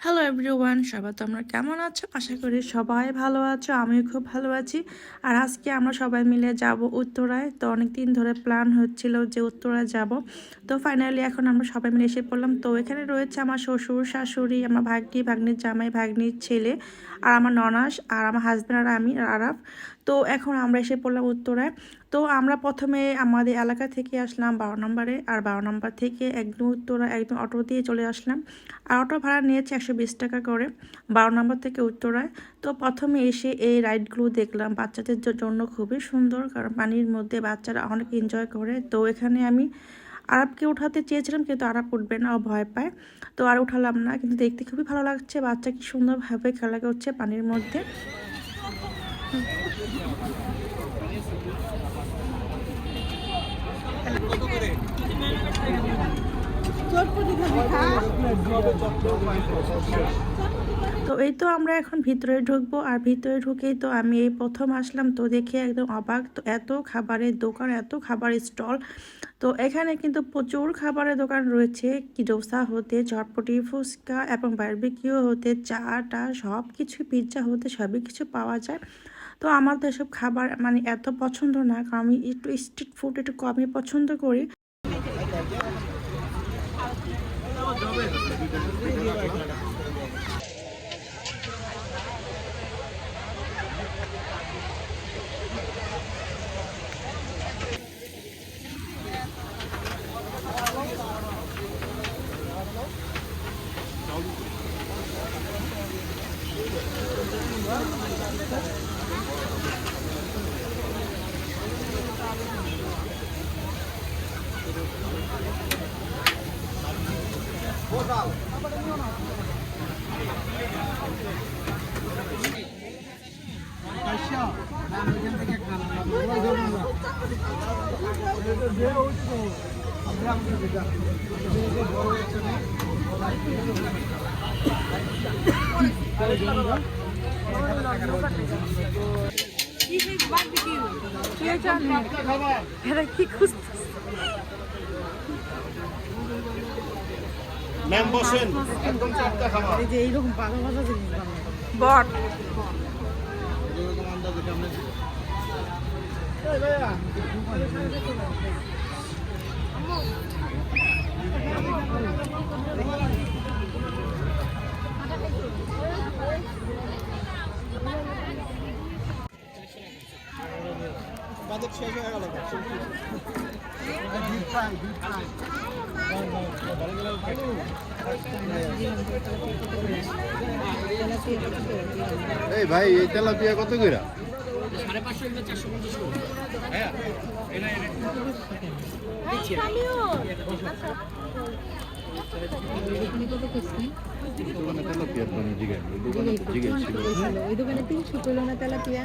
Hello everyone, সবাই তোমরা কেমন আছো? আশা করি সবাই ভালো আছো, আমিও খুব ভালো আছি। আর আজকে আমরা সবাই মিলে যাব উত্তরায়। তো অনেক দিন ধরে প্ল্যান হচ্ছিল যে উত্তরায় যাব। তো ফাইনালি এখন আমরা সবাই মিলে এসে পড়লাম। তো এখানে রয়েছে আমার শ্বশুর শাশুড়ি, আমার ভাগ্নি, ভাগ্নির জামাই, ভাগ্নির ছেলে, আর আমার ননাস, আর আমার হাজব্যান্ড, আর আমি, আর আরাফ। তো এখন আমরা এসে পড়লাম উত্তরায়। তো আমরা প্রথমে আমাদের এলাকা থেকে আসলাম 12 নম্বরে, আর 12 নম্বর থেকে একদম উত্তরা একদম অটো দিয়ে চলে আসলাম। আর অটো ভাড়া নিয়েছে 120 টাকা করে 12 নম্বর থেকে উত্তরায়। তো প্রথমে এসে এই রাইডগুলো দেখলাম, বাচ্চাদের জন্য খুবই সুন্দর, কারণ পানির মধ্যে বাচ্চারা অনেক এনজয় করে। তো এখানে আমি আরবকে উঠাতে চেয়েছিলাম, কিন্তু আরব উঠবে না, ও ভয় পায়। তো আর উঠালাম না, কিন্তু দেখতে খুবই ভালো লাগছে, বাচ্চা কি সুন্দরভাবে খেলা করছে পানির মধ্যে। তো এই তো আমরা এখন ভিতরে ঢুকবো, আর ভিতরে ঢুকেই তো আমি এই প্রথম আসলাম, তো দেখে একদম অবাক। তো এত খাবারের দোকান, এত খাবারের স্টল। তো এখানে কিন্তু প্রচুর খাবারের দোকান রয়েছে, কি ডোসা হতে ঝটপটি, ফুচকা এবং বারবিকিউ হতে চা টা সব কিছু, পিৎজা হতে সবই কিছু পাওয়া যায়। তো আমার তো এসব খাবার মানে এত পছন্দ না, কারণ আমি একটু স্ট্রিট ফুড একটু কমই পছন্দ করি। ম্যাম বসেন, একদম চারটা খাবার। এই যে এইরকম ভালো ভালো জিনিস বানায় বট এরকম আন্দাজে কেমনে বাজেট শেষ হয়ে গেল। এই ভাই, এই তেলাপিয়া কত কইরা? 550 450 হ্যাঁ ওই দোকানে 300 পেলো না তেলাপিয়া।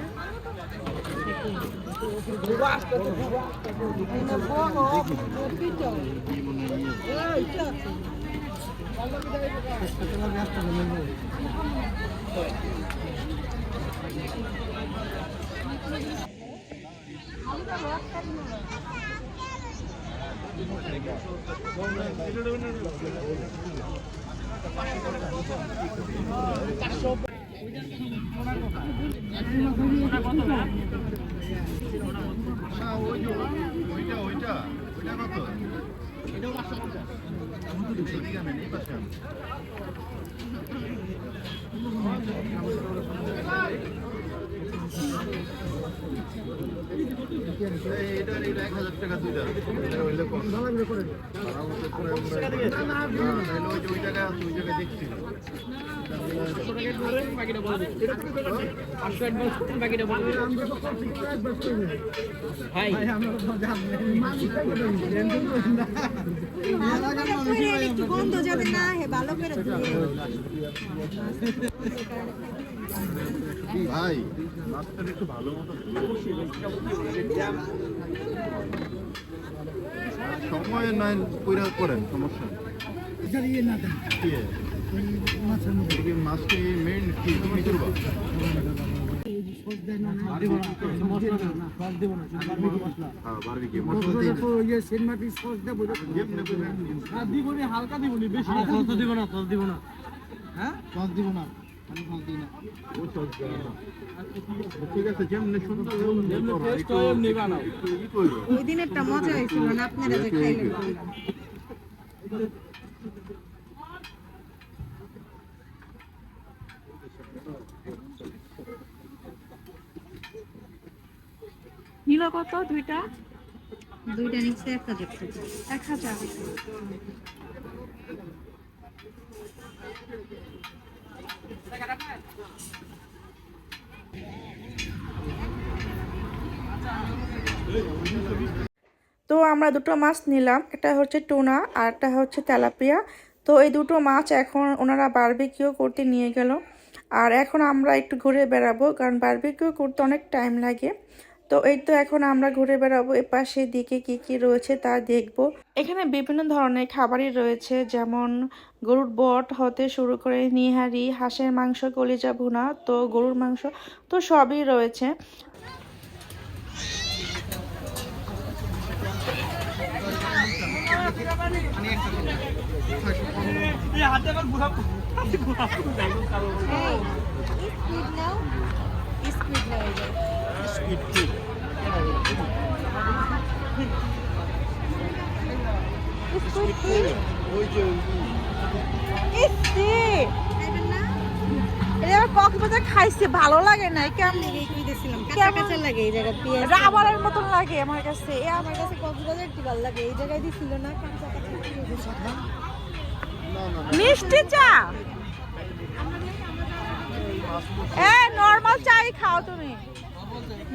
এটা 1000 টাকা দুইটা, এটা হইলে কম লাগবে করে ওই জায়গায় আছে, ওই জায়গায় দেখছি। গন্ধ যাবে না, ভালো করে ভাই মাছটা একটু ভালো মতো সময় নয় কইরা করেন, সমস্যা মাছটি মেইন কি তুমি করবা। হালকা দিব বেশি দিব না দিব না হ্যাঁ দিব না ঠিক আছে যেমনি সুন্দর ওই দিনেরটা মজা হয়েছিল না আপনারা যে খাইলেন নিল কত দুইটা নিচ্ছে 1000 টাকা 1000। তো আমরা দুটো মাছ নিলাম, একটা হচ্ছে টুনা আর একটা হচ্ছে তেলাপিয়া। তো এই দুটো মাছ এখন ওনারা বারবিকিউ করতে নিয়ে গেল। আর এখন আমরা একটু ঘুরে বেড়াবো, কারণ বারবিকিউ করতে অনেক টাইম লাগে। তো এই তো এখন আমরা ঘুরে বেড়াবো, এপাশে দিকে কি কি রয়েছে তা দেখব। এখানে বিভিন্ন ধরনের খাবারই রয়েছে, যেমন গরুর বট হতে শুরু করে নিহারি, হাঁসের মাংস, কলিজা ভুনা, তো গরুর মাংস, তো সবই রয়েছে। কক্সবাজার খাইছে, ভালো লাগে না, কেমন কাঁচা লাগে এই জায়গা পেঁয়াজ রাবারের মতন লাগে আমার কাছে। আমার কাছে কক্সবাজার কি ভালো লাগে, এই জায়গায় দিছিল না কাঁচা কাঁচা মিষ্টি চা, নরমাল চাই খাও তুমি,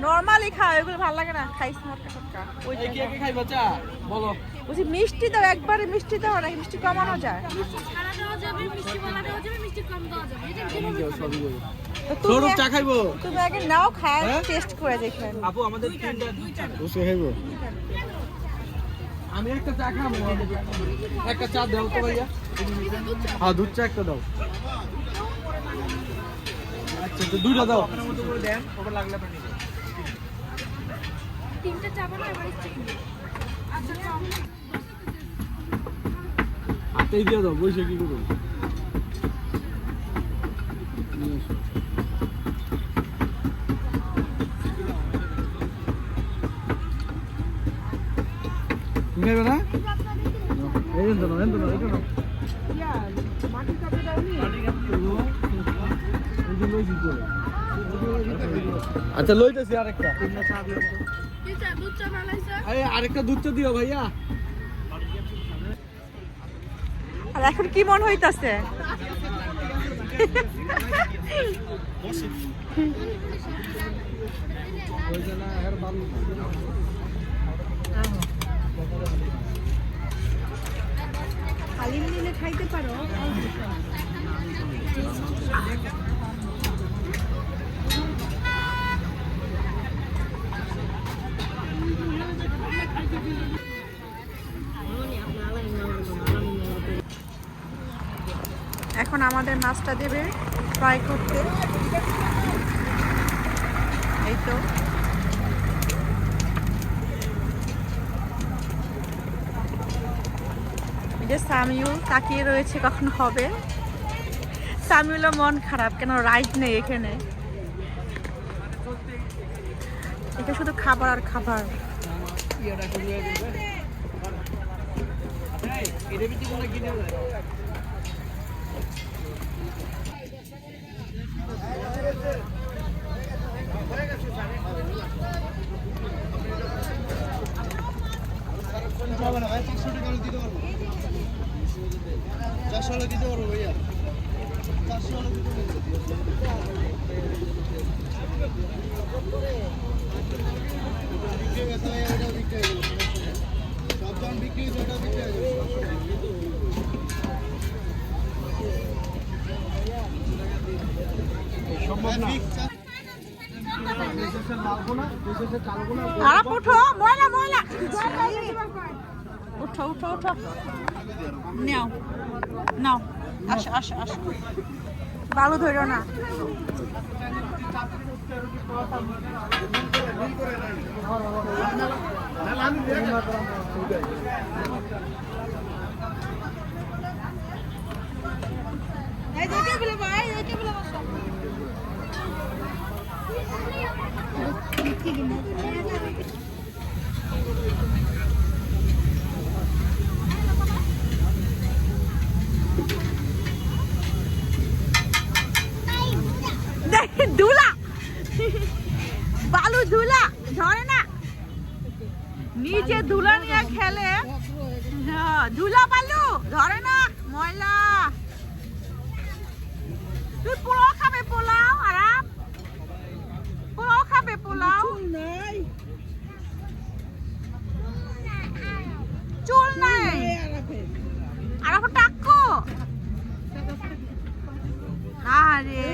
নরমালি খাও, এগুলো ভালো লাগে না, খাইছি মোটকা টোটকা। ওই খাইবা চা বলো বলছি মিষ্টি দাও, একবারে মিষ্টি দাও, নাকি মিষ্টি কমানো যায়? সৌরভ চা খাইবো? তুমি আগে নাও, খায় টেস্ট করে দেখেন। আপু আমাদের তিনটা বসে খাইবো। আমি একটা চা খাবো, একটা চা দাও তো ভাইয়া। হ্যাঁ দুধ চা একটা দাও। আচ্ছা তো দুইটা দাও। আপনার মতো করে দেন, ওটা লাগলে পানি দাও। তিনটা চা বানাও এবারে চিনি। আচ্ছা কম। আতেই দিয়ে দাও, বসে কি করব? তুমি খাইবে না? এই তো না, এটা না। মাটি কাপে দাওনি? মাটি কাপে দাও। এই যে লই দিতে। আচ্ছা লইতেছি আরেকটা। তিনটা চা দিও। কি চা? দুধ চা বানাইছে? আরে আরেকটা দুধ চা দিও ভাইয়া। আর এখন কি মন হইতাছে? হালিম নিলে খাইতে পারো। এখন আমাদের মাছটা দেবে ফ্রাই করতে। এই তো যে সামিউল তাকিয়ে রয়েছে কখন হবে। সামিউলের মন খারাপ, কেন রাইট নেই এখানে, এটা শুধু খাবার আর খাবার। দিতে পারবো ভাইয়া, 400 দিতে বিক্রি হয়েছে, ওটা বিক্রি হয়ে যাবে। সম্ভব না। আপ উঠো, ময়লা ময়লা, উঠো উঠো উঠো, নাও নাও, আসো আসো আসো, বালু ধরো না। এই যে টেবিলে ভাই, এই টেবিলে বসো। ধুলা বালু ধুলা ঝরে না নিচে ধুলা নিয়ে খেলে ধুলা বালু ধরে না ময়লা তুই পোলাও খাবে পোলাও আরাম পোলাও খাবে পোলাও চুল নাই আর টাক্কু আরে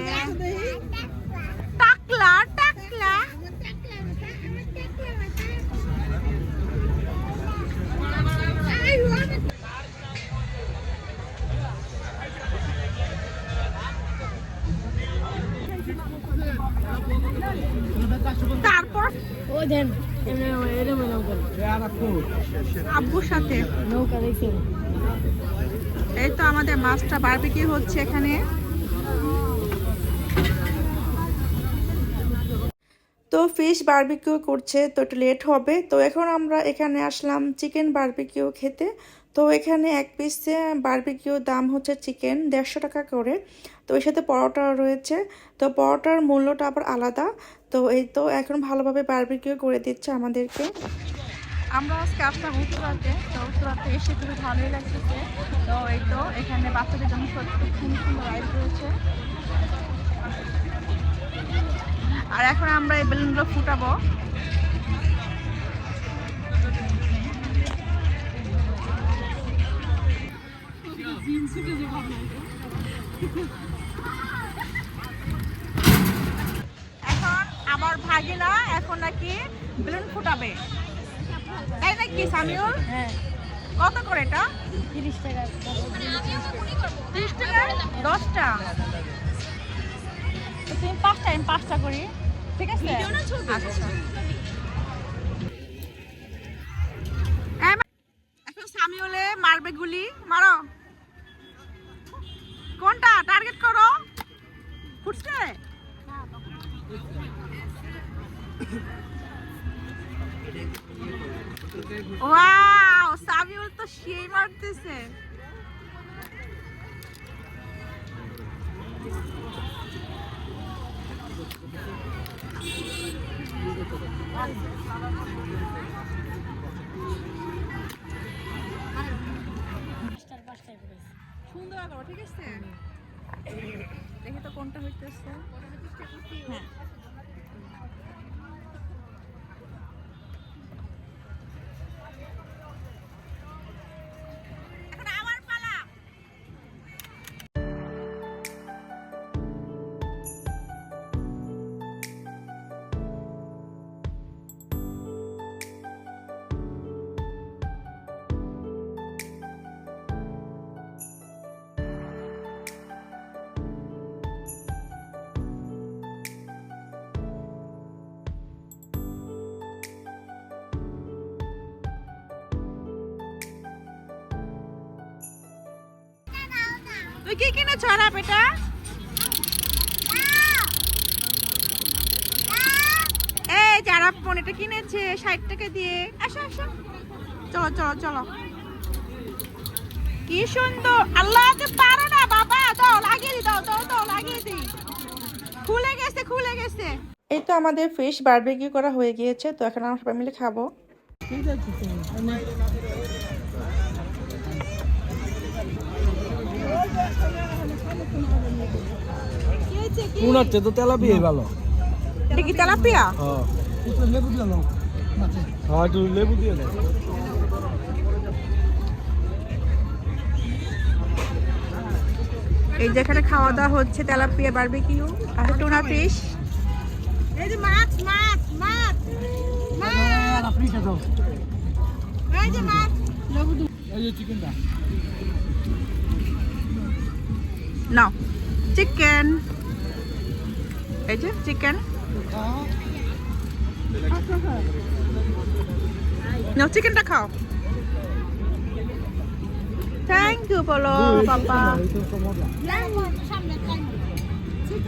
টাকলা টাকলা তারপর ওই দেন এরম আব্বুর সাথে নৌকা দেখছেন। এই তো আমাদের মাছটা বারবিকিউ হচ্ছে এখানে। তো ফিশ বারবিকিউ করছে তো একটু লেট হবে। তো এখন আমরা এখানে আসলাম চিকেন বারবিকিউ খেতে। তো এখানে এক পিস বারবিকিউ দাম হচ্ছে চিকেন 150 টাকা করে। তো এর সাথে পরোটা রয়েছে। তো পরোটার মূল্যটা আবার আলাদা। তো এই তো এখন ভালোভাবে বারবিকিউ করে দিচ্ছে আমাদেরকে। আমরা আজকে আসলাম উত্তরাতে। তো উত্তরাতে এসে খুবই ভালোই লাগতেছে। তো এই তো এখানে বাচ্চাদের জন্য খুব সুন্দর সুন্দর রাইড রয়েছে। আর এখন আমরা এই বেলুনগুলো ফুটাবো। এখন আমার ভাগিনা এখন নাকি বেলুন ফুটাবে, তাই নাকি সামিউল? হ্যাঁ, কত করে এটা? 30 টাকা। 30 টাকা 10টা। তো তুমি 5টা, আমি 5টা করি, ঠিক আছে? আচ্ছা। এখন সামিউলে মারবে গুলি, মারো। কোনটা টার্গেট করো? ফুটছে? ওয়াও, সামিউল তো সেই মারতেছে। সুন্দর করো, ঠিক আছে? দেখি তো কোনটা হইতেছে। হ্যাঁ, এখন আমার পালা। তুই কি কিনেছ আরাপ এটা? এই যে আরাপ এটা কিনেছে 60 টাকা দিয়ে। আসো আসো, চলো চলো চলো। কি সুন্দর, আল্লাহ কে পারো না বাবা, দাও লাগিয়ে দি, দাও দাও দাও লাগিয়ে দি। খুলে গেছে খুলে গেছে। এই তো আমাদের ফিশ বারবিকিউ করা হয়ে গিয়েছে। তো এখন আমরা সবাই মিলে খাবো। মনে হচ্ছে তো তেলাপিয়াই ভালো। এটা কি তেলাপিয়া? হ্যাঁ, একটু লেবু দিয়ে দাও। হ্যাঁ, একটু লেবু দিয়ে দাও। এই যেখানে খাওয়া দাওয়া হচ্ছে তেলাপিয়া বারবিকিউ আর টুনা ফিশ। এই যে মাছ মাছ মাছ আর আপনি খাও। এই যে মাছ, এই যে চিকেনটা নাও চিকেন। এই যে চিকেন, নাও চিকেনটা খাও। থ্যাংক ইউ বলো পাপা। সামনে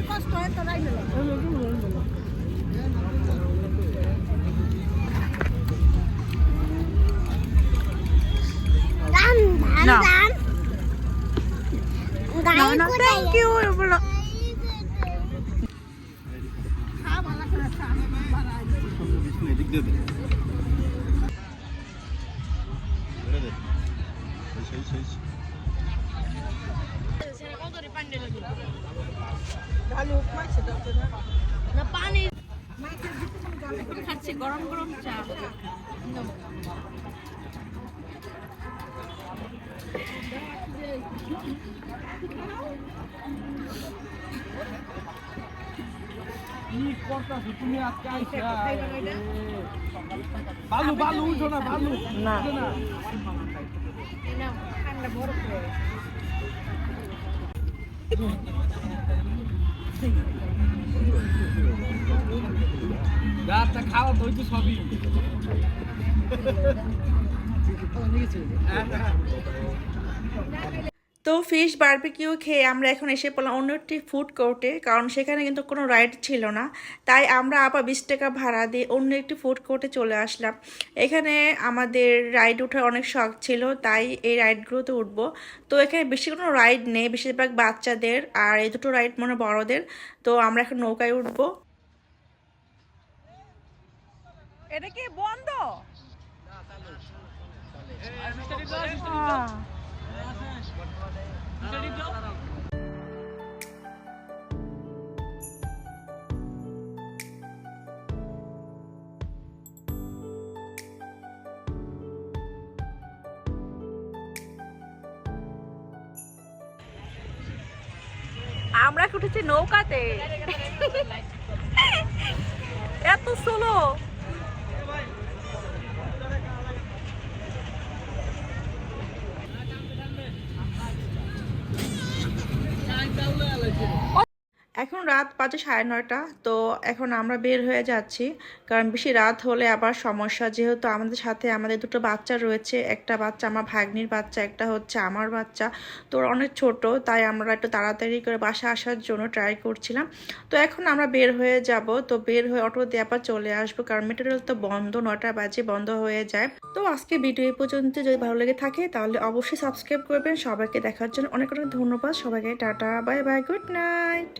কষ্ট হয় তো রাইলে নাও নাও না থ্যাংক ইউ বলো। এদিক দিয়ে দে। ধরে দে। সেই, সেই, সেই। খাচ্ছি গরম গরম চা। কি করতাছো তুমি আজকে আইছা? বালু বালু উঠো না, বালু না উঠো না। ঠান্ডা বরফ হয়ে রাতটা খাওয়া তো হইতো সবই। তো ফিশ বারবিকিউ খেয়ে আমরা এখন এসে পড়লাম অন্য একটি ফুড কোর্টে, কারণ সেখানে কিন্তু কোনো রাইড ছিল না। তাই আমরা আবার 20 টাকা ভাড়া দিয়ে অন্য একটি ফুড কোর্টে চলে আসলাম। এখানে আমাদের রাইড ওঠার অনেক শখ ছিল, তাই এই রাইডগুলোতে উঠবো। তো এখানে বেশি কোনো রাইড নেই, বেশিরভাগ বাচ্চাদের, আর এই দুটো রাইড মনে হয় বড়দের। তো আমরা এখন নৌকায় উঠবো। এটা কি বন্ধ? আমরা উঠেছি নৌকাতে, এত স্লো। এখন রাত বাজে 9:30। তো এখন আমরা বের হয়ে যাচ্ছি, কারণ বেশি রাত হলে আবার সমস্যা। যেহেতু আমাদের সাথে আমাদের দুটো বাচ্চা রয়েছে, একটা বাচ্চা আমার ভাগ্নির বাচ্চা, একটা হচ্ছে আমার বাচ্চা। তো ওরা অনেক ছোট, তাই আমরা একটু তাড়াতাড়ি করে বাসা আসার জন্য ট্রাই করছিলাম। তো এখন আমরা বের হয়ে যাব। তো বের হয়ে অটো দিয়ে আবার চলে আসবো, কারণ মেট্রো রেল তো বন্ধ, 9টা বাজে বন্ধ হয়ে যায়। তো আজকে ভিডিও এই পর্যন্ত। যদি ভালো লেগে থাকে তাহলে অবশ্যই সাবস্ক্রাইব করবেন। সবাইকে দেখার জন্য অনেক অনেক ধন্যবাদ। সবাইকে tata, bye bye, good night.